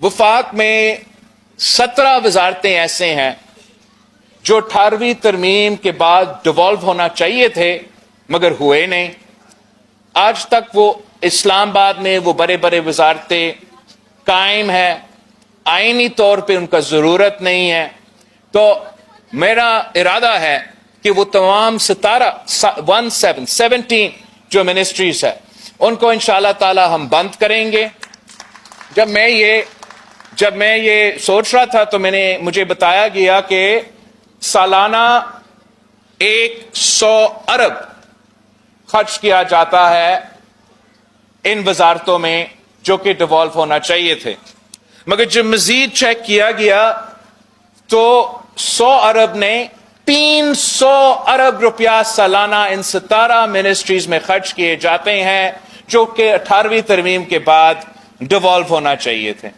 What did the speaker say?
وفاق میں 17 وزارتیں ایسے ہیں جو 18ویں ترمیم کے بعد ڈیوالو ہونا چاہیے تھے مگر ہوئے نہیں. آج تک وہ اسلام آباد میں وہ بڑے بڑے وزارتیں قائم ہیں، آئینی طور پہ ان کا ضرورت نہیں ہے. تو میرا ارادہ ہے کہ وہ تمام 17 جو منسٹریز ہے ان کو انشاءاللہ تعالی ہم بند کریں گے. جب میں یہ سوچ رہا تھا تو مجھے بتایا گیا کہ سالانہ 100 ارب خرچ کیا جاتا ہے ان وزارتوں میں جو کہ ڈیوالو ہونا چاہیے تھے، مگر جب مزید چیک کیا گیا تو 100 ارب نے 300 ارب روپیہ سالانہ ان 17 منسٹریز میں خرچ کیے جاتے ہیں جو کہ 18ویں ترمیم کے بعد ڈیوالو ہونا چاہیے تھے.